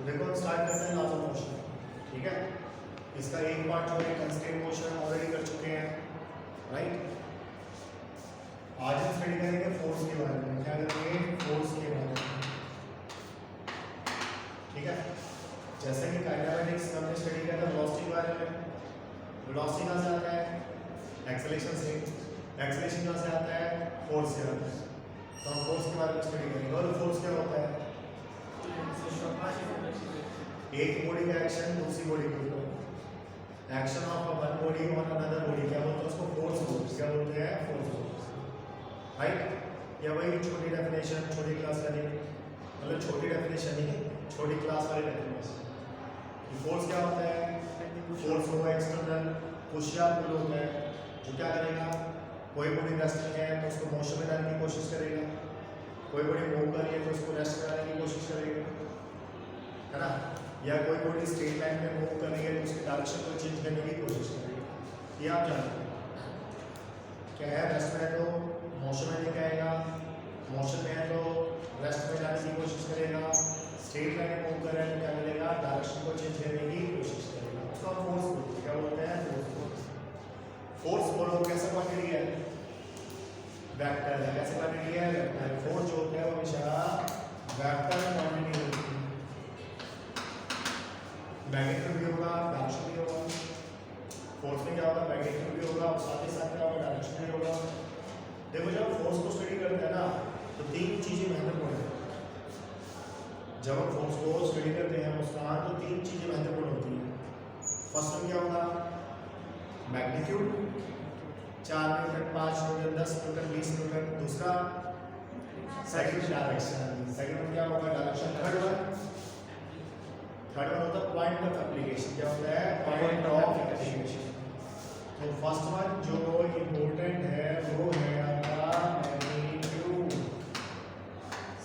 देखो हम स्टार्ट करते हैं लॉज ऑफ मोशन। ठीक है, इसका एक पार्ट जो है कंस्ट्रेंट मोशन ऑलरेडी कर चुके हैं, राइट। आज हम स्टडी करेंगे फोर्स के बारे में। क्या करेंगे? फोर्स के बारे में। ठीक है, जैसे कि काइनेमेटिक्स हमने स्टडी किया था वेलोसिटी के बारे में। वेलोसिटी कहाँ से आता है? एक्सेलरेशन से। एक्सेलरेशन कहाँ से आता है? फोर्स से आता है। तो हम फोर्स के बारे में स्टडी करेंगे। और फोर्स क्या होता है? एक बॉडी का एक्शन दूसरी बॉडी के ऊपर, action of one body on another body, क्या बोलते हैं उसको? फोर्स बोलते हैं। क्या बोलते हैं? फोर्स बोलते हैं, राइट। या वही छोटी डेफिनेशन छोटी क्लास वाली, मतलब छोटी डेफिनेशन नहीं, छोटी क्लास वाली डेफिनेशन। फोर्स क्या होता है? फोर्स होगा एक्सटर्नल, पुश या पुल होता है, जो क्या करेगा? कोई बॉडी रेस्ट में है तो उसको मोशन में लाने की कोशिश करेगा, कोई बॉडी मूव कर रही है तो उसको रेस्ट कराने की कोशिश करेगा, है ना। या कोई बॉडी स्ट्रेट लाइन में मूव कर रही है तो उसकी डायरेक्शन को चेंज करने की कोशिश करेगी। ये आप जानते हैं क्या है? रेस्ट में है तो मोशन में लेके आएगा, मोशन में है तो रेस्ट में जाने की कोशिश करेगा, स्ट्रेट लाइन में मूव कर रहा है तो क्या करेगा? डायरेक्शन को चेंज करने की कोशिश करेगा। उसको हम फोर्स बोलते हैं। क्या बोलते हैं? फोर्स। फोर्स बोलो कैसा क्वांटिटी है? वेक्टर है। कैसे क्वांटिटी है? वेक्टर। फोर्स जो होता है वो हमेशा वेक्टर क्वांटिटी होती है। मैग्नेटिक भी होगा, डायरेक्शन भी होगा। फोर्स में क्या होगा? मैग्नेटिक भी होगा और साथ ही साथ क्या होगा? डायरेक्शन भी होगा। देखो जब फोर्स को स्टडी करते हैं ना तो तीन चीजें महत्वपूर्ण है। जब हम फोर्स को स्टडी करते हैं उसका तो तीन चीजें महत्वपूर्ण होती हैं। फर्स्ट में क्या होगा? Magnitude, 4 Newton, 5 Newton, 10 Newton, 20 Newton. दूसरा सेकंड डायरेक्शन। सेकंड में क्या होगा? डायरेक्शन। थर्ड वन होता है पॉइंट ऑफ एप्लीकेशन। क्या होता है? Point of application. तो फर्स्ट वन जो इम्पोर्टेंट है वो है आपका मैग्नीट्यूड।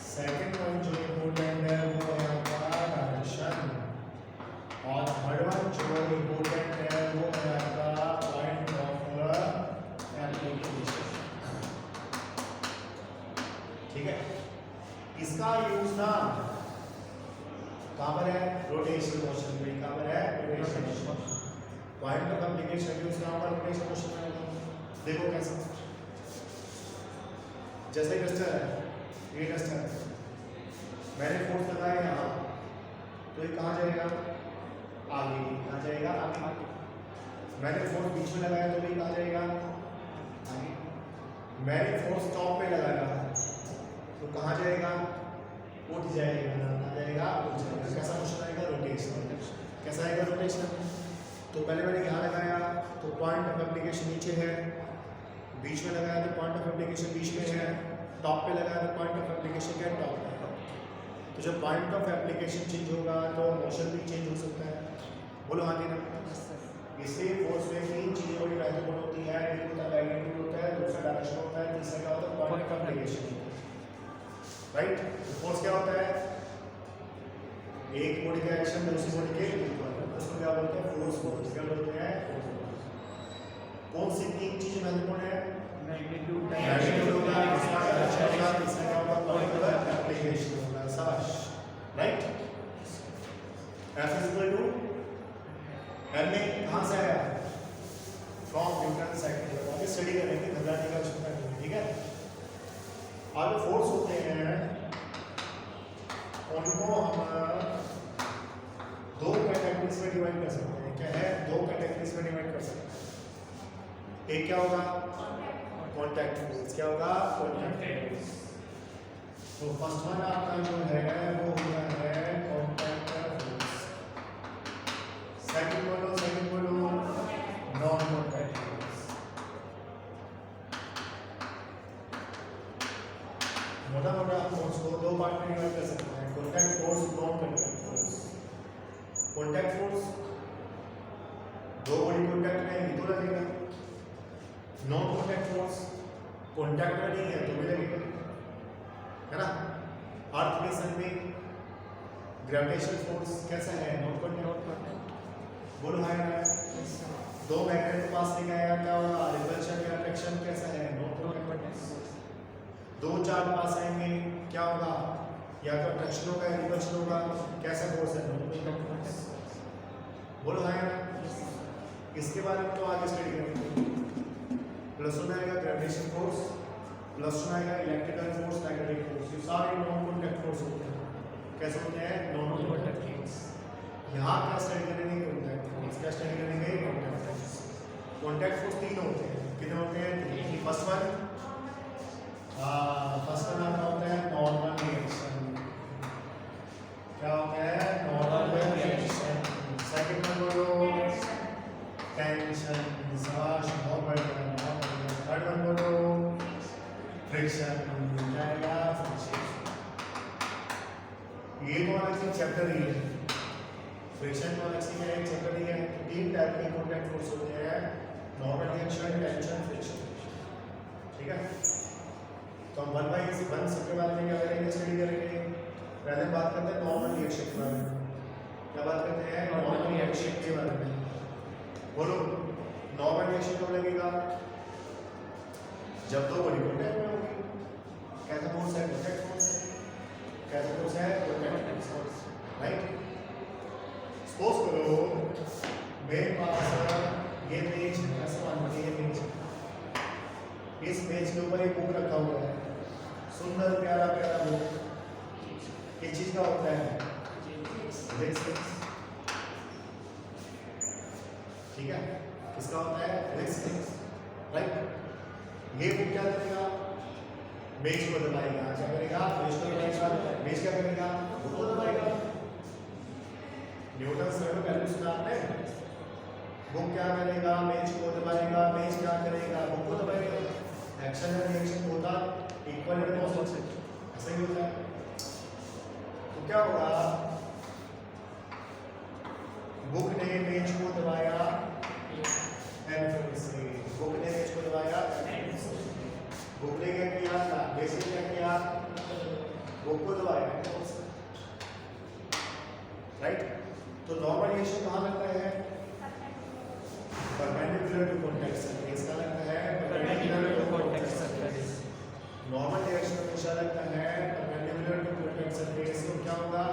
सेकंड वन जो इम्पोर्टेंट है वो है आपका डायरेक्शन। और थर्ड वन जो इम्पोर्टेंट है वो है आपका पॉइंट ऑफ एप्लीकेशन। ठीक है, इसका यूज ना कहाँ पर है? रोटेशन मोशन में। कहाँ पर है? Rotation motion. Point of application use कहाँ पर? रोटेशन मोशन में। देखो कैसे, जैसे डस्टर है, ये डस्टर है, मैंने फोर्स लगाया यहाँ तो ये कहाँ जाएगा? आगे। कहाँ जाएगा? आगे। मैंने फोर्स बीच में लगाया तो ये कहाँ जाएगा? आगे। मैंने फोर्स टॉप पे लगाया तो कहाँ जाएगा? उठ जाएगा। कहाँ जाएगा? उठ जाएगा। कैसा मोशन आएगा? रोटेशन। कैसा आएगा? रोटेशन। तो पहले मैंने यहाँ लगाया तो पॉइंट ऑफ एप्लीकेशन नीचे है, बीच में लगाया तो पॉइंट ऑफ एप्लीकेशन बीच में है, टॉप पे लगाया तो पॉइंट ऑफ एप्लीकेशन क्या? टॉप पे। तो जब पॉइंट ऑफ एप्लीकेशन चेंज होगा तो मोशन भी चेंज हो सकता है। बोलो हाँ जी ना। इसलिए फोर्स में तीन चीजें बड़ी महत्वपूर्ण होती है। एक होता है मैग्नीट्यूड होता है, दूसरा डायरेक्शन होता है, तीसरा क्या होता है? Point of application. राइट। तो फोर्स क्या होता है? एक बॉडी का एक्शन दूसरी बॉडी के ऊपर, उसको क्या बोलते हैं? फोर्स बोलते हैं। क्या बोलते हैं? कौन सी तीन चीजें महत्वपूर्ण है? मैग्नीट्यूड होगा, दूसरा डायरेक्शन होगा, तीसरा क्या होगा? पॉइंट ऑफ एप्लीकेशन होगा। शाबाश, right. F is equal to M में कहाँ से आया? From Newton second. आगे स्टडी करेंगे, घबराने की आवश्यकता नहीं। ठीक है, आगे फोर्स होते हैं उनको हम दो कैटेगरीज में डिवाइड कर सकते हैं। क्या है? दो कैटेगरीज में डिवाइड कर सकते हैं। एक क्या होगा? Contact force. क्या होगा? Contact force. तो फर्स्ट वन आपका जो है वो होता है कॉन्टैक्ट फोर्स। सेकंड बोलो नॉन कॉन्टैक्ट फोर्स। मोटा फोर्स को दो पार्ट में डिवाइड कर सकते हैं, contact force, non contact force. Contact force दो बॉडी कॉन्टैक्ट में ही तो लगेगा। नॉन कॉन्टैक्ट फोर्स कॉन्टैक्ट में नहीं है तो भी लगेगा, है ना। अर्थ के सन में ग्रेविटेशनल फोर्स कैसा है? Non contact. बोलो हाय ना। दो मैग्नेट के पास लेके आया, क्या होगा? रिपल्शन या अट्रैक्शन कैसा है? Non contact. दो चार्ज पास आएंगे क्या होगा? या तो अट्रैक्शन होगा या रिपल्शन होगा। क्या कैसा फोर्स है? बोलो हाँ या ना? इसके बारे में तो आगे स्टडी करेंगे। प्लस वन आएगा ग्रेविटेशन फोर्स, प्लस वन आएगा इलेक्ट्रिकल फोर्स, मैग्नेटिक फोर्स। ये सारे नॉन कॉन्टैक्ट फोर्स होते हैं। कैसे होते हैं? Non contact force. यहाँ क्या स्टडी करेंगे? Contact force. क्या स्टडी करेंगे? Contact force. कॉन्टैक्ट फोर्स तीन होते हैं। कितने होते हैं? फर्स्ट वन आपका होता है नॉर्मल रिएक्शन। क्या होता है? Normal reaction. सेकंड वन बोलो टेंशन। शाबाश, बहुत बढ़िया। थर्ड वन बोलो फ्रिक्शन। जाएगा फ्रिक्शन। ये तो अलग से चैप्टर ही है। फ्रिक्शन तो अलग से एक चैप्टर ही है। तीन टाइप के कॉन्टैक्ट फोर्स होते हैं, नॉर्मल रिएक्शन, टेंशन, फ्रिक्शन। ठीक है, तो हम वन बाई वन सबके बारे में क्या करेंगे? स्टडी करेंगे। पहले बात करते हैं नॉर्मल रिएक्शन के बारे में। क्या बात करते हैं? नॉर्मल रिएक्शन के बारे में। बोलो नॉर्मल रिएक्शन कब लगेगा? जब दो बॉडी कॉन्टैक्ट में होगी। कैसा फोर्स है? Contact force. कैसा फोर्स है? Contact force. राइट। सपोज करो मेरे पास ये पेज ऐसा मान लीजिए, ये पेज, इस पेज के ऊपर एक बुक रखा हुआ है, सुंदर प्यारा प्यारा बुक। किस चीज का होता है? फिजिक्स। ठीक है, किसका होता है? फिजिक्स। राइट। ये बुक क्या करेगा? मेज को दबाएगा। क्या करेगा? मेज को दबाएगा। मेज क्या करेगा? बुक को दबाएगा। न्यूटन से पहले सुना आपने? बुक क्या करेगा? मेज को दबाएगा। मेज क्या करेगा? बुक को दबाएगा। एक्शन एंड रिएक्शन होता इक्वल एंड ऑपोजिट, ऐसा ही होता है। तो क्या होगा? बुक ने मेज को दबाया एंड फिर से बुक ने मेज को दबाया। बुक ने क्या किया? मेज ने क्या किया? बुक को दबाया। राइट। तो नॉर्मल रिएक्शन कहाँ लगता है? परपेंडिकुलर टू कॉन्टैक्ट सरफेस का लगता है। Perpendicular to contact surface. Normal reaction हमेशा लगता है परपेंडिकुलर टू कॉन्टैक्ट सरफेस। तो क्या होगा?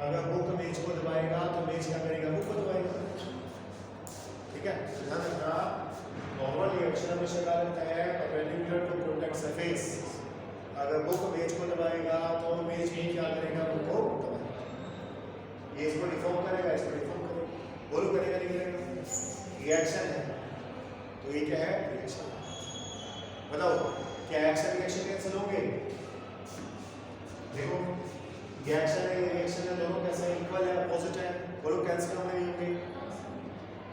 अगर बुक मेज को दबाएगा तो मेज क्या करेगा? बुक को दबाएगा। ठीक है, ध्यान रखना। नॉर्मल रिएक्शन हमेशा क्या लगता है? Perpendicular to contact surface. अगर बुक मेज को दबाएगा तो मेज भी क्या करेगा? बुक को दबाएगा। ये इसको डिफॉर्म करेगा, इसको डिफॉर्म करेगा। बोलो करेगा नहीं करेगा? रिएक्शन है तो ये क्या है? रिएक्शन। बताओ क्या एक्शन रिएक्शन कैंसिल होंगे? देखो ये एक्शन है, ये रिएक्शन है, दोनों कैसे इक्वल है, अपोजिट है। बोलो कैंसिल होंगे नहीं होंगे?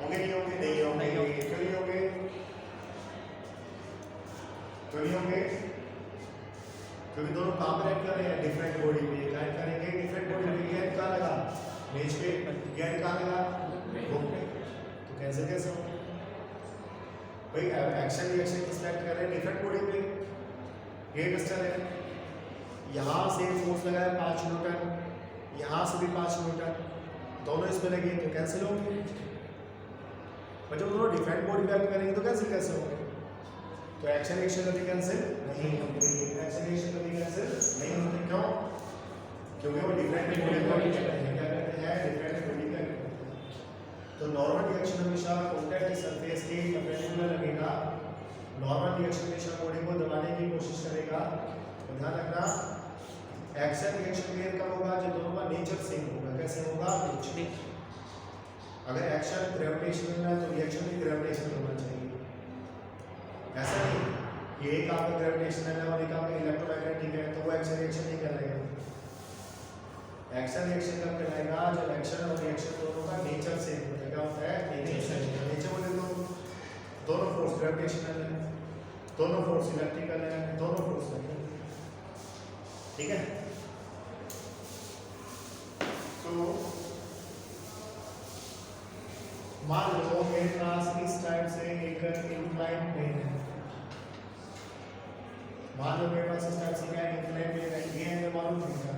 होंगे नहीं होंगे? नहीं होंगे। क्यों नहीं होंगे? क्यों नहीं होंगे? क्योंकि दोनों काम पर एक्ट कर रहे हैं डिफरेंट बॉडी पे। क्या करेंगे? डिफरेंट बॉडी पे। ये कहाँ लगा? मेज पे। ये कहाँ लगा? बुक पे। तो कैंसिल कैसे होंगे भाई? एक्शन रिएक्शन किस पे एक्ट कर रहे हैं? डिफरेंट बॉडी पे। ये क्रिस्टल है, यहाँ से फोर्स लगा है 5 न्यूटन, यहाँ से भी 5 न्यूटन, दोनों इसमें लगे तो कैंसिल होंगे। पर जब दोनों डिफरेंट बॉडी पे एक्ट करेंगे तो कैंसिल कैसे होंगे? तो एक्शन रिएक्शन कभी कैंसिल नहीं होंगे। एक्शन रिएक्शन कभी कैंसिल नहीं होंगे। क्यों? क्योंकि वो डिफरेंट बॉडी पे एक्ट करते हैं। क्या करते हैं? डिफरेंट बॉडी पे एक्ट करते हैं। तो नॉर्मल रिएक्शन हमेशा कॉन्टैक्ट सरफेस के परपेंडिकुलर लगेगा। नॉर्मल रिएक्शन हमेशा बॉडी को दबाने की कोशिश करेगा। तो ध्यान रखना, एक्शन रिएक्शन में कब होगा? जब दोनों का नेचर सेम होगा। कैसे होगा? नेचर। अगर एक्शन ग्रेविटेशनल है तो रिएक्शन भी ग्रेविटेशनल होना चाहिए। ऐसा नहीं कि एक आपका ग्रेविटेशनल है और एक आपका इलेक्ट्रोमैग्नेटिक है तो वो एक्शन रिएक्शन नहीं कहलाएगा। एक्शन रिएक्शन कब कहलाएगा? जब एक्शन और रिएक्शन दोनों का नेचर सेम होता है। क्या होता है? नेचर। नेचर बोले तो दोनों फोर्स ग्रेविटेशनल है, दोनों फोर्स इलेक्ट्रिकल है, दोनों फोर्स मैग्नेटिक। ठीक है, तो मान लो मेरे पास इस टाइप से एक इंक्लाइन प्लेन है। मान लो मेरे पास इस टाइप से क्या इंक्लाइन प्लेन है, ये है मालूम नहीं था।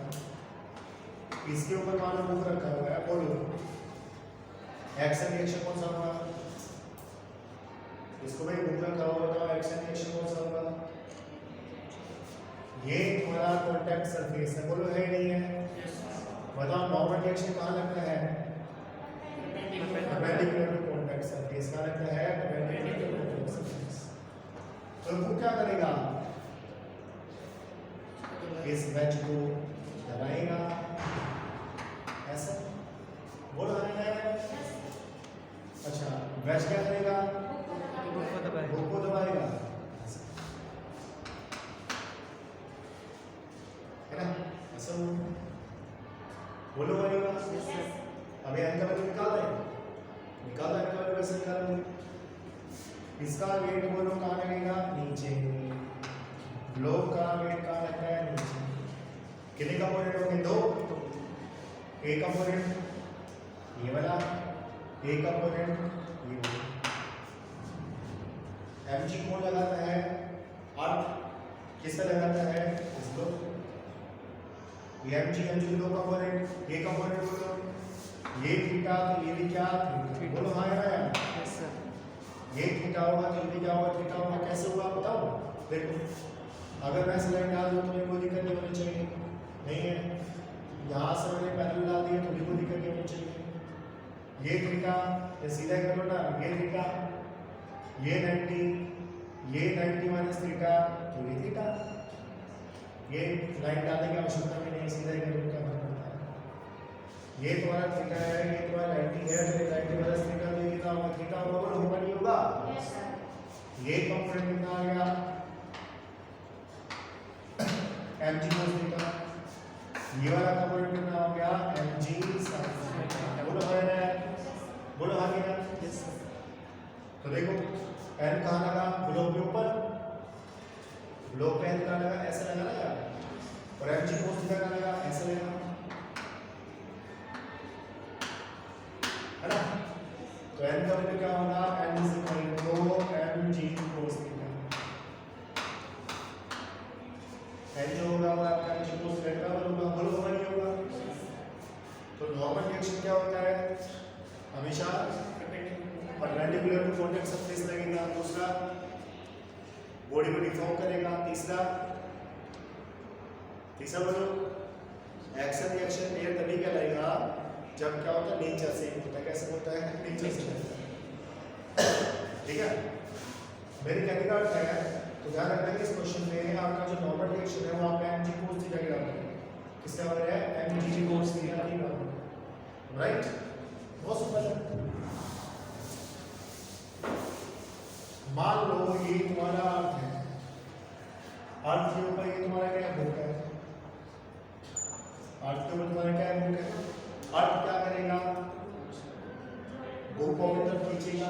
इसके ऊपर मान लो बुक रखा हुआ है। बोलो एक्शन रिएक्शन कौन सा होगा? इसको भाई बुक रखा हुआ बताओ एक्शन रिएक्शन कौन सा होगा? ये हमारा कॉन्टैक्ट सरफेस है। बोलो है नहीं है? बताओ नॉर्मल रिएक्शन कहाँ लगता है? Perpendicular to contact surface. कहाँ लगता है? Perpendicular to contact surface. तो वो क्या करेगा? इस वेज को दबाएगा ऐसा, बोल रहा है। अच्छा, वेज क्या करेगा? हुक को दबाएगा, है ना? ऐसा बोलो भाई। अभी एन का वैल्यू निकाल रहे हैं, निकाल एन का वैल्यू वैसे निकाल रहे। इसका वेट बोलो कहाँ लगेगा? नीचे। लो का वेट कहाँ लगता है? नीचे। कितने कंपोनेंट होंगे? दो। एक कंपोनेंट ये वाला, एक कंपोनेंट ये वाला। mg कौन लगाता है? अर्थ। किसका लगाता है? इसको। ये mg के दो कंपोनेंट, ये कंपोनेंट बोलो, ये थीटा तो ये भी क्या? बोलो हाँ या ना? Yes sir. ये थीटा होगा तो ये भी क्या होगा? थीटा होगा। कैसे हुआ बताओ? देखो, अगर मैं स्लाइड डाल दूं तो मेरे को दिक्कत नहीं होनी चाहिए, नहीं है? यहाँ से मैंने पैरेलल डाल दिया तो मेरे को दिक्कत नहीं होनी चाहिए। ये थीटा ये सीधा करो ना, ये थीटा, ये 90 माइनस थीटा तो ये थीटा। ये लाइन डालने की आवश्यकता भी नहीं, सीधा ही करो, क्या फर्क पड़ता है? ये तुम्हारा थीटा है, ये तुम्हारा 90 है, तो 90 माइनस थीटा तो ये कितना होगा? थीटा होगा, बोलो होगा नहीं होगा? Yes sir. ये कंपोनेंट कितना आ गया? mg cos theta. ये वाला कंपोनेंट कितना हो गया? mg sin theta. बोलो है ना? बोलो हाँ क्या? Yes sir. तो देखो n कहाँ लगा? ब्लॉक के ऊपर। ब्लॉक पे n कहाँ लगा? ऐसे लगा ना यार। और mg cos थीटा कहाँ लगा? ऐसे लगा, है ना? तो n का वैल्यू क्या होगा? n is equal to mg cos theta. n जो होगा वो आपका mg cos थीटा होगा, बोलो होगा नहीं होगा? तो नॉर्मल रिएक्शन क्या होता है? हमेशा परपेंडिकुलर टू कॉन्टैक्ट सरफेस लगेगा। दूसरा, बॉडी को डिफॉर्म करेगा। तीसरा बोलो, एक्शन रिएक्शन पेयर तभी कहलाएगा जब क्या होता है? नेचर से होता है। कैसे होता है? नेचर से। ठीक है, मेरी कहने का अर्थ है, तो ध्यान रखना कि इस क्वेश्चन में आपका जो नॉर्मल रिएक्शन है वो आपका mg cos थीटा के बराबर है। किसके बराबर है? mg cos थीटा के बराबर, राइट? बहुत सिंपल है। मान लो ये तुम्हारा अर्थ है, अर्थ के ऊपर ये तुम्हारा क्या है? भूख है। अर्थ के ऊपर तुम्हारा क्या है? भूख है। अर्थ क्या करेगा? भूख को अपनी तरफ खींचेगा।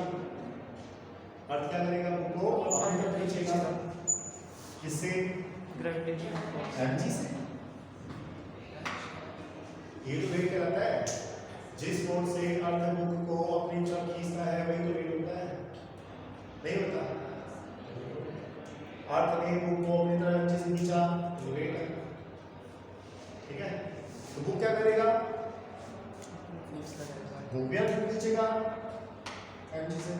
अर्थ क्या करेगा? भूख को अपनी तरफ खींचेगा। किससे? ग्रेविटेशनल फोर्स, एनर्जी से। ये तो वेट कहलाता है। जिस फोर्स से अर्थ भूख को अपनी तरफ खींचता है वही तो वेट होता है, नहीं होता? अर्थ ने भूख को अपनी तरफ एनर्जी से खींचा तो वेट है, ठीक है? तो भूख क्या करेगा? भूख भी अर्थ खींचेगा एनर्जी से।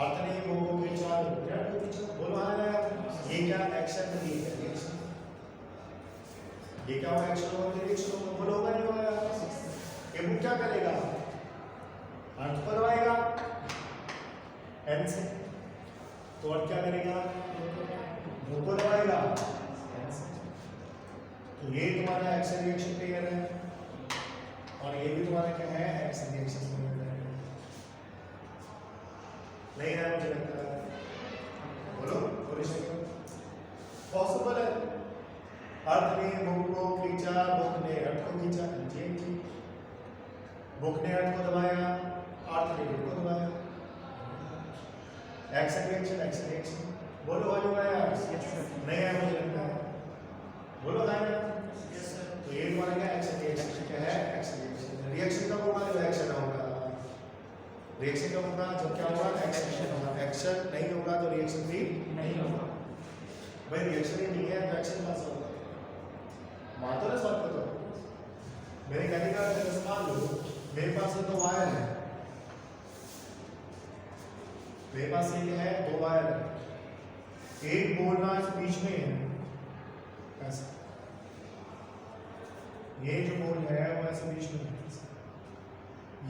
अर्थ ने भूख को खींचा तो वेट खींचा। बोलो हाँ ना? ये क्या एक्शन है? ये क्या रिएक्शन? ये क्या होगा? एक्शन होगा, रिएक्शन होगा। बोलो होगा नहीं होगा? ये भूख क्या करेगा? अर्थ पर आएगा एन से, तो अर्थ क्या करेगा? भूख को दबाएगा एन से। तो ये तुम्हारा एक्शन रिएक्शन पेयर है, और ये भी तुम्हारा क्या है? एक्शन रिएक्शन पेयर है। नहीं है मुझे लगता है? बोलो पॉसिबल है। अर्थ ने भूख को खींचा, भूख ने अर्थ को खींचा, जी जी। भूख ने अर्थ को दबाया, अर्थ ने भूख को दबाया। Action reaction. बोलो हो जाएगा यार? नहीं है मुझे लगता है? बोलो है ना? Yes sir. तो ये तुम्हारा क्या एक्शन रिएक्शन क्या है? एक्शन रिएक्शन कब होगा? जब एक्शन होगा। रिएक्शन कब होगा? जब क्या होगा? एक्शन होगा। एक्शन नहीं होगा तो रिएक्शन भी नहीं होगा। भाई रिएक्शन ही नहीं है तो एक्शन कहाँ से होगा? मानो ना सॉल्व करो। मेरे कहने का मान लो मेरे पास तो वायर है, मेरे पास ये है, दो वायर है, एक बोलना इस बीच में है ऐसा, ये जो बॉल है वो ऐसे बीच में है।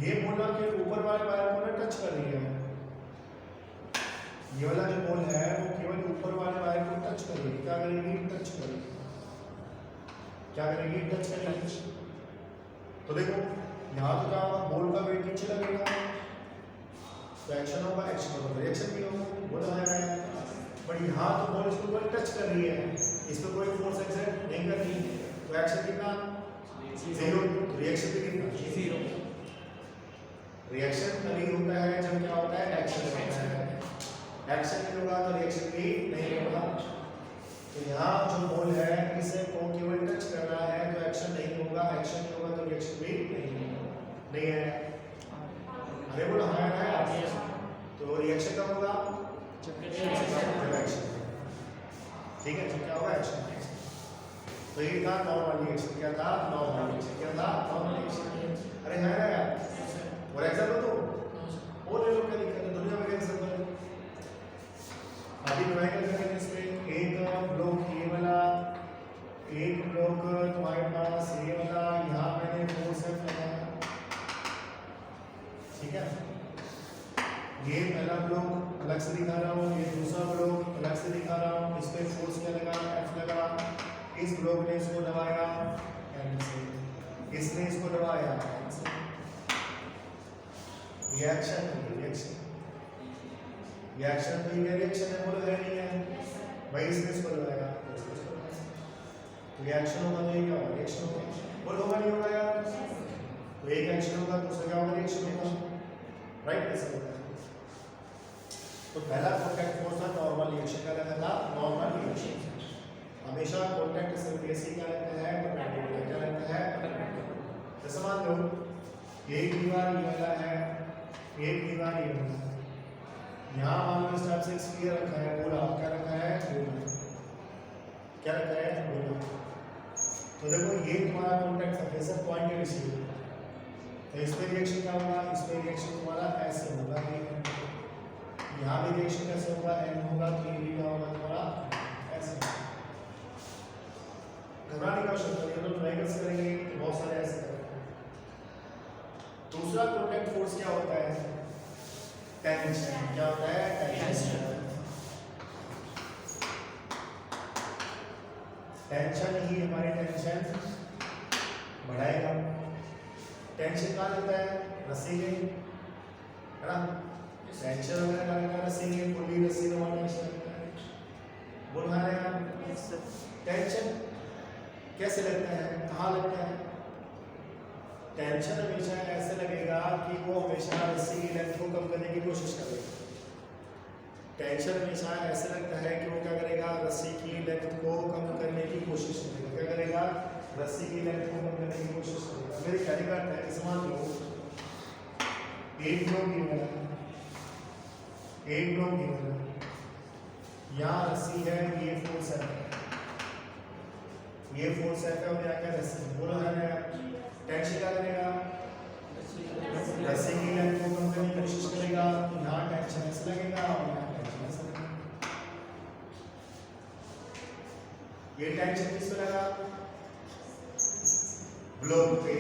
ये बॉल के ऊपर वाले वायर को ना टच कर रही है। ये वाला जो बॉल है वो केवल ऊपर वाले वायर को टच करेगी। क्या करेगी? टच करेगी। क्या करेगी? टच करेगी। तो देखो यहाँ तो क्या होगा, बॉल का वेट नीचे लगेगा तो एक्शन होगा, एक्शन होगा, रिएक्शन भी होगा, बॉल आ रहा है। बट यहाँ तो बॉल इसके ऊपर टच कर रही है, इस पर कोई फोर्स एक्सर्ट नहीं कर रही, तो एक्शन कितना? जीरो। रिएक्शन भी कितना? जीरो। रिएक्शन तभी होता है जब क्या होता है? एक्शन होता है। एक्शन नहीं होगा तो रिएक्शन भी नहीं होगा। तो यहाँ जो बॉल है इसे को केवल टच कर रहा है तो एक्शन नहीं होगा, एक्शन नहीं होगा तो रिएक्शन भी नहीं होगा। नहीं है? अरे बोला हाँ है आगे। तो रिएक्शन कब होगा? जब एक्शन। ठीक है, जब क्या होगा? एक्शन। तो ये था नॉर्मल रिएक्शन। क्या था? Normal reaction. क्या था? Normal reaction. अरे है ना यार? और एग्जाम्पल दो और ले लो, क्या दिक्कत है? दुनिया में एग्जाम्पल अभी न्यूमेरिकल करेंगे इसमें। एक ब्लॉक ये वाला, एक ब्लॉक तुम्हारे पास ये वाला, यहाँ मैंने फोर्स एफ लगाया, ठीक है। ये पहला ब्लॉक अलग से दिखा रहा हूँ, ये दूसरा ब्लॉक अलग से दिखा रहा हूँ। इस पे फोर्स क्या लगा? एफ लगा। इस ब्लॉक ने इसको दबाया एन से, इसने इसको दबाया एन से। रिएक्शन रिएक्शन रिएक्शन तो ये रिएक्शन है, बोलो है नहीं है भाई? इसने इसको दबाया रिएक्शन होगा तो ये क्या होगा? रिएक्शन होगा। बोलो होगा नहीं होगा यार? तो एक एक्शन होगा दूसरा क्या होगा? रिएक्शन होगा। राइट? ऐसा होता है। तो पहला कॉन्टैक्ट फोर्स था नॉर्मल रिएक्शन का लगा था नॉर्मल रिएक्शन। हमेशा कॉन्टैक्ट सरफेस की क्या लगता है? परपेंडिकुलर। क्या लगता है? जैसे मान लो एक दीवार ये वाला है, एक दीवार ये वाला है। यहाँ मान लो इस टाइप से स्फीयर रखा है, गोला। क्या रखा है? गोला। क्या रखा है? गोला। तो देखो ये तुम्हारा कॉन्टैक्ट सरफेस है, पॉइंट रिसीव। तो इस पे रिएक्शन क्या होगा? इस पे रिएक्शन तुम्हारा ऐसे होगा, यहाँ भी रिएक्शन कैसे होगा? एन होगा। तो ये भी क्या होगा तुम्हारा? ऐसे। घबराने का आवश्यकता नहीं है, तो ट्रायंगल्स करेंगे तो बहुत सारे ऐसे करेंगे। दूसरा कॉन्टैक्ट फोर्स क्या होता है? टेंशन। क्या होता है? टेंशन। टेंशन ही हमारी टेंशन बढ़ाएगा। टेंशन कहाँ लगता है? रस्सी में, है ना? टेंशन वगैरह का लगता है रस्सी में, पुली रस्सी में वहाँ टेंशन लगता है। बोल रहा है यार? टेंशन कैसे लगता है? कहाँ लगता है? टेंशन हमेशा ऐसे लगेगा कि वो हमेशा रस्सी की लेंथ को कम करने की कोशिश करेगा। टेंशन हमेशा ऐसे लगता है कि वो क्या करेगा? रस्सी की लेंथ को कम करने की कोशिश करेगा। क्या करेगा? रस्सी की लेंथ को कम करने की कोशिश करेगा। मेरी कहने का अर्थ है कि मान लो एक ब्लॉक गिवन है, एक ब्लॉक गिवन है, यहाँ रस्सी है, ये फोर्स है, ये फोर्स है और यहाँ क्या रस्सी है। बोलो है ना? टेंशन क्या करेगा? रस्सी की लेंथ को कम करने की कोशिश करेगा। तो यहाँ टेंशन ऐसे लगेगा और यहाँ टेंशन ऐसे लगेगा। ये टेंशन किस पे लगा? ब्लॉक पे।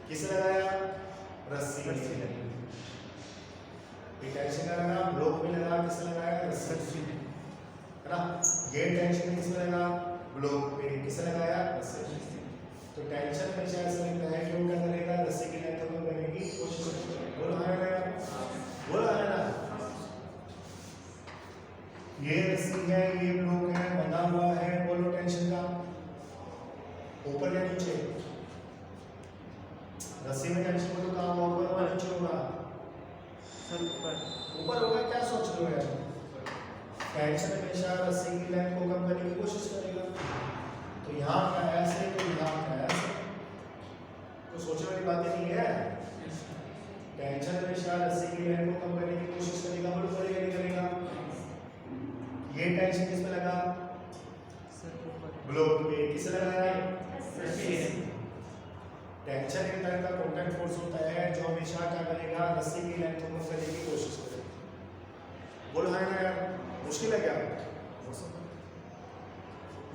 किसे लगाया? रस्सी पे। ये टेंशन का लगा ब्लॉक में लगा, किसे लगाया? रस्सी पे, है ना? ये टेंशन किसमें लगा? ब्लॉक पे। किसे लगाया? रस्सी पे। तो टेंशन हमेशा ऐसा लगता है कि वो क्या करेगा? रस्सी की लेंथ को करने की कोशिश करेगा। बोलो है ना? बोलो है ना? ये रस्सी है, ये ब्लॉक है, बंधा हुआ है। बोलो टेंशन का ऊपर या नीचे? रस्सी में टेंशन को तो कहाँ होगा? ऊपर या नीचे होगा? सर ऊपर। ऊपर होगा। क्या सोच रहे हो यार? टेंशन हमेशा रस्सी की लेंथ को कम करने की कोशिश करेगा। तो यहाँ का ऐसे, तो यहाँ का ऐसे, तो सोचने वाली बात नहीं है। टेंशन हमेशा रस्सी की लेंथ को कम करने की कोशिश करेगा। बोलो करेगा नहीं करेगा? ये टेंशन किस पे लगा? ब्लॉक पे। किसे लगाया? टेंशन एक तरह का कॉन्टैक्ट फोर्स होता है जो हमेशा क्या करेगा? रस्सी की लेंथ को कम करने की कोशिश करेगा। बोलो है ना यार? मुश्किल है क्या?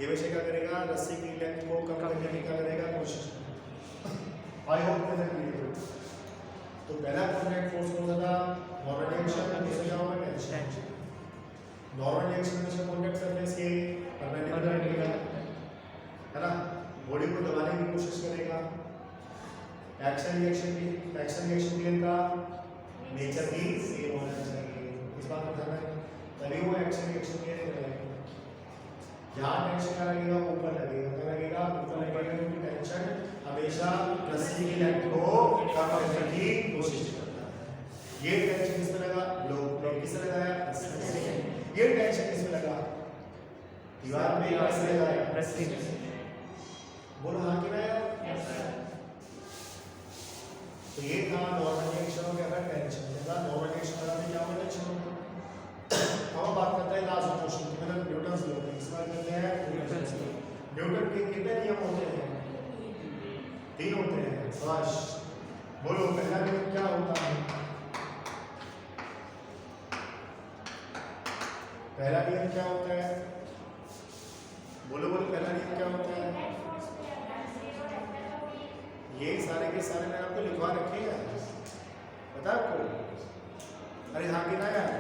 ये वैसे क्या करेगा? रस्सी की लेंथ को कम करने की क्या करेगा? कोशिश आई होप दैट क्लियर। तो पहला कॉन्टैक्ट फोर्स कौन सा था? नॉर्मल रिएक्शन, दूसरा क्या होगा? टेंशन। नॉर्मल रिएक्शन में से कॉन्टैक्ट सरफेस के परपेंडिकुलर रहेगा, है ना, बॉडी को दबाने की कोशिश करेगा। एक्शन रिएक्शन का नेचर भी सेम होना चाहिए, इस बात को ध्यान रखना, तभी वो एक्शन रिएक्शन करेगा। जहाँ टेंशन का लगेगा ऊपर लगेगा, क्या लगेगा? ऊपर लगेगा, क्योंकि टेंशन हमेशा रस्सी की लेंथ को कम करने की कोशिश करता है। ये टेंशन किस पे लगा? लो किस पे लगाया? ये टेंशन किस पे लगा? दीवार पे किस लगाया? रस्सी में। बोलो हाँ कि नहीं यार? तो ये था नॉर्मल रिएक्शन हो गया टेंशन। नॉर्मल रिएक्शन में क्या होगा? टेंशन होगा। हम बात करते हैं लास्ट क्वेश्चन की, मतलब न्यूटन्स लॉ की। इस बार करते हैं न्यूटन के कितने नियम होते हैं? 3 होते हैं। शाबाश, बोलो पहला नियम क्या होता है? पहला नियम क्या होता है? बोलो बोलो, पहला नियम क्या होता है? ये सारे के सारे मैंने आपको लिखवा रखे हैं, पता आपको? अरे हाँ कि ना यार?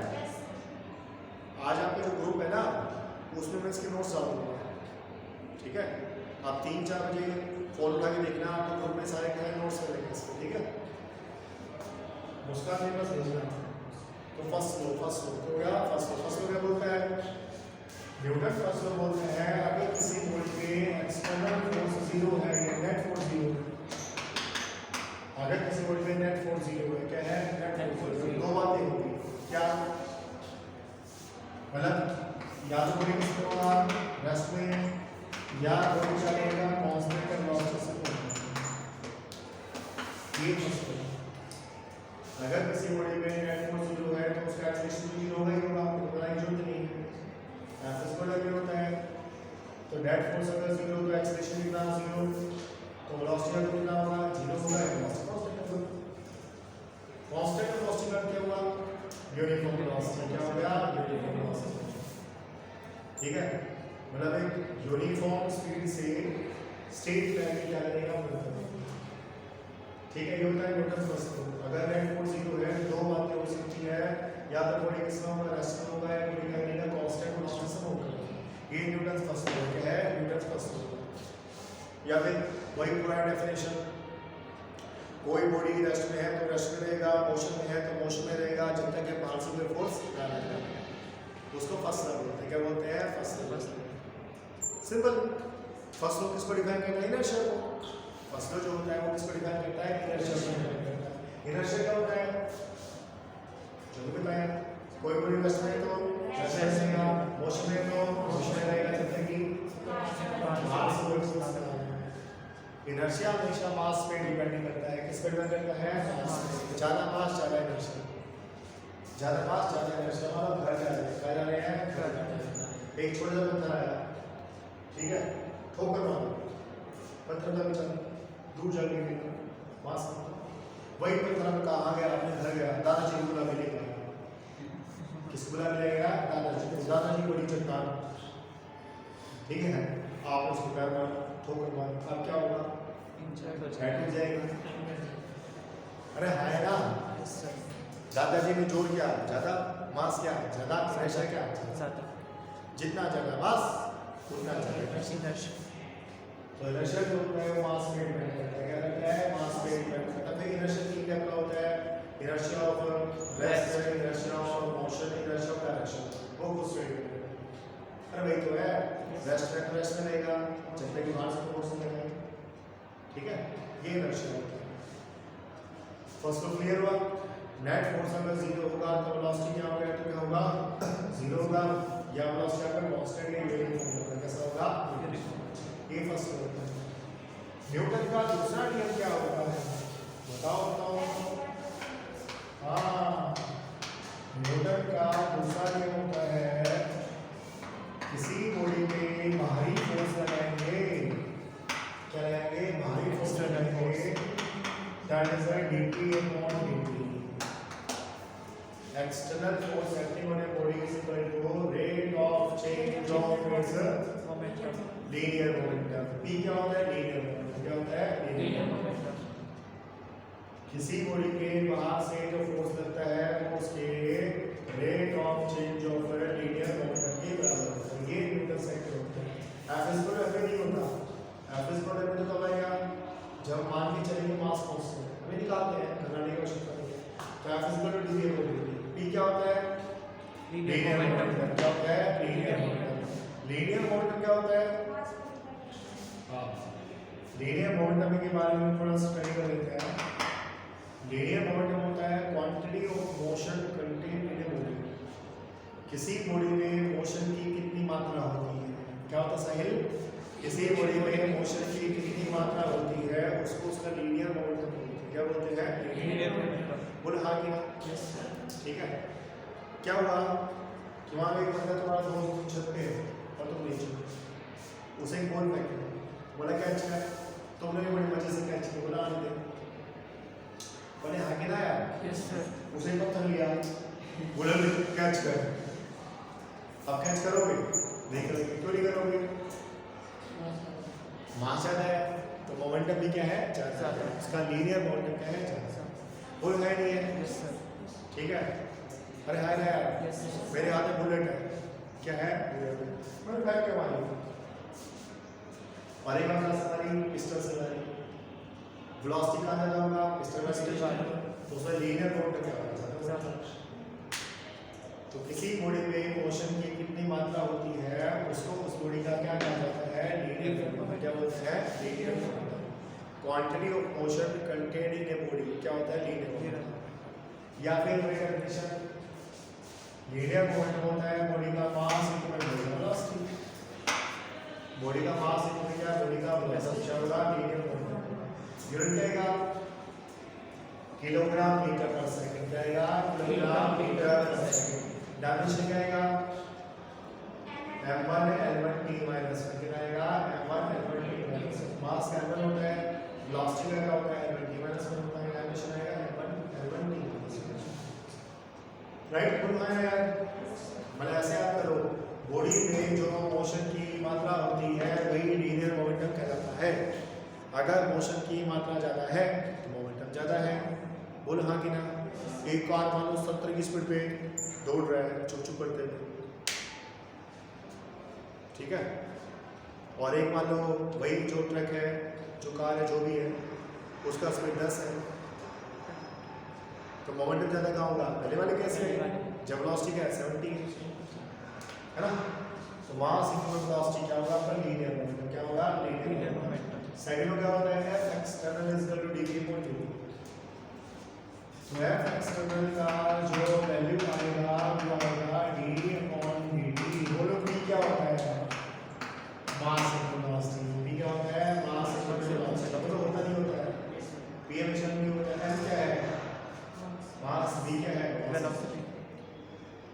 आज आपका जो ग्रुप है ना, उसमें मैं इसके नोट्स डाल दूंगा, ठीक है? आप 3-4 बजे फोन उठा के देखना, आपको ग्रुप में सारे क्या नोट्स करेंगे इसके, ठीक है? मुस्कान नहीं बस भेजना। तो फर्स्ट लो तो क्या? फर्स्ट लो क्या बोलता है? न्यूटन फर्स्ट लो बोलते हैं, अगर किसी बॉडी पे एक्सटर्नल फोर्स 0 है या नेट फोर्स 0 है, अगर किसी बॉडी पे नेट फोर्स 0 है, क्या है? Net force 0। दो बातें होती हैं, क्या? मतलब या तो बॉडी किसमें होगा? रेस्ट में, या बॉडी चलेगा कांस्टेंट वेलोसिटी से। ये फर्स्ट है। अगर किसी बॉडी में नेट फोर्स 0 है तो उसका एक्सेलरेशन 0 होगा ही होगा, आपको बताने की जरूरत नहीं है। फिजिकल लॉ क्या होता है? तो नेट फोर्स अगर 0 तो एक्सेलरेशन कितना? 0। तो वेलोसिटी कितना होगा? 0 होगा। कांस्टेंट वेलोसिटी का क्या हुआ? Uniform velocity. क्या हो गया? यूनिफॉर्म वेलोसिटी, ठीक है? मतलब एक यूनिफॉर्म स्पीड से स्टेट वेक्टर क्या करेगा? ठीक है, ये होता है न्यूटन फर्स्ट लॉ। अगर नेट फोर्स 0 है, दो बातें हो सकती है, या तो बॉडी किसमें होगा? रेस्ट में होगा, या बॉडी क्या करेगा? कांस्टेंट वेलोसिटी से होगा। ये न्यूटन फर्स्ट लॉ क्या है? Newton first law. या फिर वही पूरा डेफिनेशन, कोई बॉडी रेस्ट में है तो रेस्ट में रहेगा, मोशन में है तो मोशन में रहेगा, जब तक ये बाउंसिंग फोर्स ना लगे, उसको फर्स्ट लॉ बोलते हैं। क्या बोलते हैं? First law. Simple. First law किसको डिफाइन करता है? इनर्शिया को। फर्स्ट लॉ जो होता है वो किसको डिफाइन करता है? इनर्शिया को डिफाइन करता है। इनर्शिया क्या होता है? जो भी बताया, कोई बॉडी रेस्ट में तो रेस्ट में रहेगा, मोशन में तो मोशन में रहेगा, जब तक कि मास फोर्स ना लगे। इनर्शिया हमेशा मास पे डिपेंड करता है। किस पे डिपेंड करता है? मास पे। ज्यादा मास ज्यादा इनर्शिया, ज्यादा मास ज्यादा इनर्शिया। हमारा घर जा रहे हैं, घर जा रहे हैं। एक छोटा सा पत्थर आया, ठीक है, ठोकर मारो, पत्थर का चल दूर जा गया, मास वही पत्थर कहाँ गया? अपने घर गया, दादाजी को बुला मिलेगा। किसको बुला मिलेगा? दादाजी। दादाजी बड़ी चट्टान, ठीक है, आप उसको पैर मार ठोकर मार, अब क्या होगा? बैठ जाएगा। अरे है ना, दादाजी ने जोर क्या? ज्यादा मास क्या? ज्यादा प्रेशर क्या? जितना ज्यादा मास उतना ज्यादा इनर्शिया। तो इनर्शिया जो होता है वो मास पे डिपेंड करता है। क्या करता है? मास पे डिपेंड करता है। फिर इनर्शिया तीन टाइप का होता है, inertia of rest, inertia of motion, inertia of direction. वो कुछ पे डिपेंड करता है। अरे भाई तो है, रेस्ट में रहेगा जब तक बाहर से फोर्स नहीं लगेगा, ठीक है? ये इनर्शिया होता है। फर्स्ट तो क्लियर हुआ। नेट फोर्स अगर 0 होगा तो वेलोसिटी क्या होगा? तो क्या होगा? 0 होगा, या वेलोसिटी अगर कांस्टेंट या यूनिफॉर्म होगा, कैसा होगा? ये फर्स्ट होता है। न्यूटन का दूसरा नियम क्या होता है? बताओ। हाँ, न्यूटन का दूसरा नियम होता है, किसी बॉडी पे बाहरी फोर्स लगाएंगे, क्या लगाएंगे? बाहरी फोर्स लगाएंगे, that is dt upon dt। External force acting on a body is equal to rate of change of its momentum. Linear momentum. p क्या होता है? Linear momentum. क्या होता है? Linear momentum. किसी बॉडी के बाहर से जो फोर्स लगता है वो उसके rate of change of linear momentum के बराबर होता है। ये न्यूटन सेकंड होता है। एफ इज इक्वल टू नहीं होता। एफ इज इक्वल टू कब आएगा जब मान के चलेंगे मास फोर्स से हमें निकालते हैं करने की आवश्यकता नहीं है। तो F is equal to D by D. P क्या होता है लीनियर मोमेंटम। क्या होता है लीनियर मोमेंटम। लीनियर मोमेंटम क्या होता है हां लीनियर मोमेंटम के बारे में थोड़ा स्टडी कर लेते हैं। लीनियर मोमेंटम होता है quantity of motion contained in a body. किसी बॉडी में मोशन की कितनी मात्रा होती है। क्या होता है साहिल किसी बॉडी में मोशन की कितनी मात्रा होती है उसको उसका लीनियर मोमेंटम बोलते हैं। क्या बोलते हैं लीनियर मोमेंटम। बोल हाँ कि ना ठीक है। क्या हुआ कि वहां एक बंदा तुम्हारा दोस्त छत पे है और तुम नीचे उसे एक बॉल फेंक बोला कैच है तुमने भी बड़ी मजे से कैच किया बोला आने दे बोले हाँ कि ना यार यस सर उसे पत्थर लिया बोला कैच कर। अब कैच करोगे नहीं करोगे क्यों नहीं करोगे मास ज्यादा है तो मोमेंटम भी क्या है ज्यादा है। उसका लीनियर मोमेंटम क्या है ज्यादा। बोल है नहीं है यस सर ठीक है। अरे हाय ना यार यस सर मेरे हाथ में बुलेट है क्या है मैं बैग के मारी और एक बार हमारी पिस्टल से मारी वेलोसिटी कहाँ ज्यादा होगा पिस्टल में तो उसमें लीनियर मोमेंटम क्या होगा। तो किसी बॉडी में मोशन की कितनी मात्रा होती है उसको उस बॉडी का क्या कहा जाता है लीनियर मोमेंटम। क्या बोलते हैं linear momentum. Quantity of motion contained in a body क्या होता है लीनियर मोमेंटम। या फिर डेफिनेशन लीनियर मोमेंटम होता है बॉडी का mass equal to velocity. Body का मास इक्वल क्या बॉडी का वेलोसिटी क्या होगा लीनियर मोमेंटम। यूनिट क्या आएगा किलोग्राम मीटर पर सेकंड क्या आएगा किलोग्राम मीटर पर सेकंड। डायमेंशन क्या आएगा m1 l1 t माइनस कितना आएगा m1 l1 t minus mass का m1 होता है वेलोसिटी का क्या होता है l1 t माइनस होता है डायमेंशन आएगा m1 l1 t minus right. बोलना है यार मतलब ऐसे आप करो बॉडी में जो मोशन की मात्रा होती है वही लीनियर मोमेंटम कहलाता है। अगर मोशन की मात्रा ज्यादा है तो मोमेंटम ज्यादा है। बोल हाँ कि ना। एक कार मान लो 70 की स्पीड पे दौड़ रहा है चुप चुप करते हुए ठीक है और एक मान लो वही जो ट्रक है जो कार है जो भी है उसका स्पीड 10 है तो मोमेंटम ज़्यादा कहाँ होगा पहले वाले केस में जब वेलोसिटी क्या है 70 है ना। तो मास इक्वल वेलोसिटी क्या होगा आपका लीनियर मोमेंटम। क्या होगा लीनियर मोमेंटम। सेकंड में क्या होता है f external is equal to d upon dt। तो f external का जो वैल्यू आएगा वो आएगा d upon dt। बोलो p क्या होता है मास इक्वल वेलोसिटी। p क्या होता है मास इक्वल वेलोसिटी। तो होता नहीं होता है p हमेशा नहीं होता है। m क्या है मास v क्या है वेलोसिटी।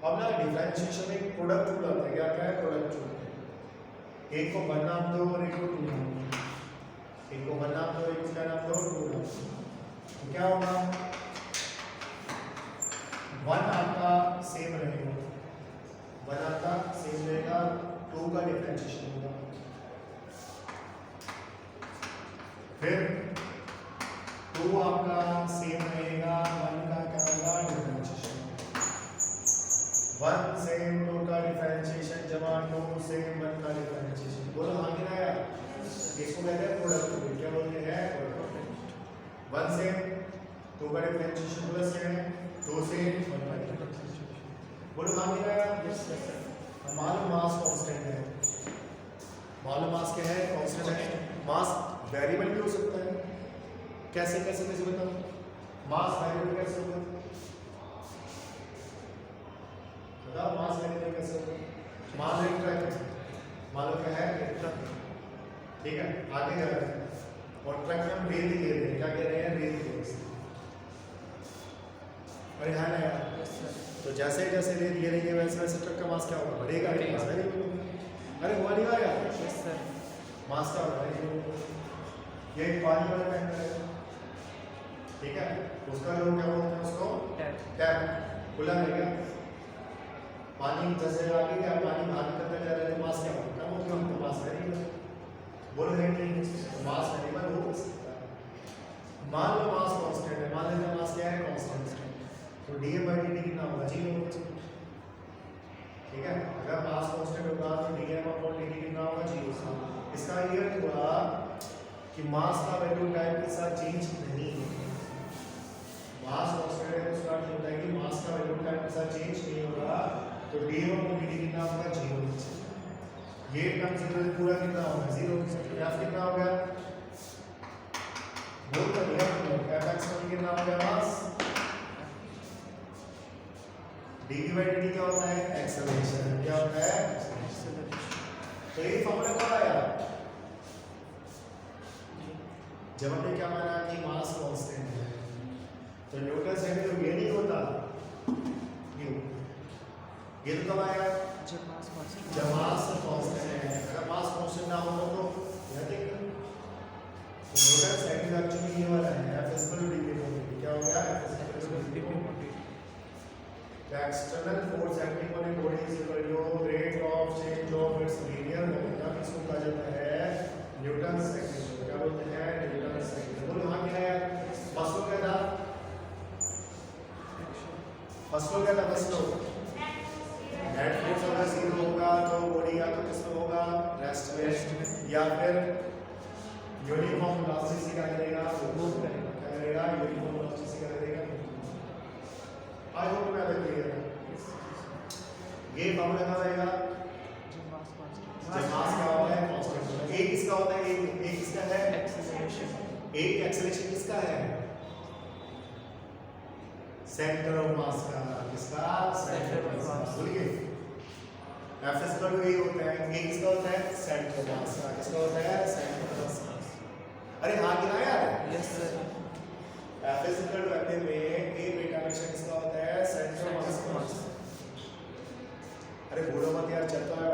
अब ना डिफरेंशिएशन में एक प्रोडक्ट रूल आता है। क्या क्या है प्रोडक्ट रूल। एक को 1 नाम दो और एक को 2 नाम दो। एक को 1 नाम दो एक को क्या नाम दो 2 नाम दो। तो क्या होगा 1 आपका सेम रहेगा 1 आपका सेम रहेगा 2 का डिफरेंशिएशन होगा। फिर 2 आपका सेम रहेगा 1 का क्या होगा डिफरेंशिएशन। 1 सेम 2 का डिफरेंशिएशन जमा 2 सेम 1 का डिफरेंशिएशन। बोलो हाँ कि ना यार इसको कहते हैं प्रोडक्ट रूल। क्या बोलते हैं प्रोडक्ट। 1 सेम 2 का डिफरेंशिएशन प्लस है 2 सेम 1 का डिफरेंशिएशन। बोलो हाँ कि ना यार मालूम मास कांस्टेंट है। मालूम मास क्या है कांस्टेंट है। मास वेरिएबल भी हो सकता है। कैसे कैसे कैसे बताओ मास वेरिएबल कैसे होगा बताओ मास वेरिएबल कैसे होगा। मान लो एक ट्रक है मान लो क्या है एक ट्रक ठीक है आगे जा रहे हैं और ट्रक में हम रेत दे रहे हैं। क्या कह रहे हैं रेत दे रहे हैं। अरे हाँ ना यार तो जैसे जैसे रेत ले रही है वैसे वैसे ट्रक का मास क्या होगा बढ़ेगा। अरे हुआ नहीं हुआ यार मास क्या होगा। ये एक पानी वाला टैंकर है ठीक है उसका लोग क्या बोलते हैं उसको टैप खुला रहेगा। पानी जैसे आगे क्या पानी बाहर निकलता जा रहा है तो मास क्या होगा कम होगा तो मास वेरिएबल। बोलो है कि मास वेरिएबल हो सकता है। मान लो मास कांस्टेंट है मान लो कि मास का वैल्यू टाइम के साथ चेंज नहीं होगा। मास कांस्टेंट है तो इसका अर्थ होता है कि मास का वैल्यू टाइम के साथ चेंज नहीं होगा, तो d1 को dt कितना होगा 0 नीचे। ये टर्म 0 से पूरा कितना होगा 0, तो f कितना हो गया, बोल कर दिया fx का कितना हो गया मास, dv by dt क्या होता है एक्सेलरेशन, क्या होता है तो ये फॉर्मूला कब आया, जब हमने क्या माना कि मास कांस्टेंट है, तो न्यूटन सेकंड तो ये नहीं होता न्यू, ये तो कब आया जब मास कांस्टेंट जब मास कांस्टेंट है। अगर मास कांस्टेंट ना हो तो यह देख तो न्यूटन सेकंड एक्चुअली ये वाला है F इक्वल टू dv, क्या हो गया F equal to dv। The external force acting on a body is equal to rate of change of its linear momentum, इसको कहा जाता है न्यूटन सेकंड, क्या बोलते हैं न्यूटन सेकंड। बोलो यहाँ क्या है, फर्स्ट लो क्या था, फर्स्ट लो क्या था, फर्स्ट लो नेट फोर्स अगर 0 होगा तो बॉडी या तो किसमें होगा रेस्ट में, या फिर यूनिफॉर्म वेलोसिटी क्या करेगा मूव करेगा, क्या करेगा यूनिफॉर्म वेलोसिटी क्या करेगा। आई होप मैं अगर क्लियर है, ये फॉर्मूला कहाँ आएगा जब मास कांस्टेंट जब मास क्या होता है कांस्टेंट, एक किसका होता है एक किसका है एक्सेलरेशन एक एक्सेलरेशन किसका है सेंटर ऑफ मास का, किसका सेंटर ऑफ मास, भूल गए F इक्वल टू ए होता है, ए किसका होता है सेंटर ऑफ मास का, किसका होता है सेंटर ऑफ मास। अरे हाँ गिना यार, yes sir F equal to F में ए बीटा डायरेक्शन किसका होता है सेंटर ऑफ मास। अरे भूलो मत यार, चलता है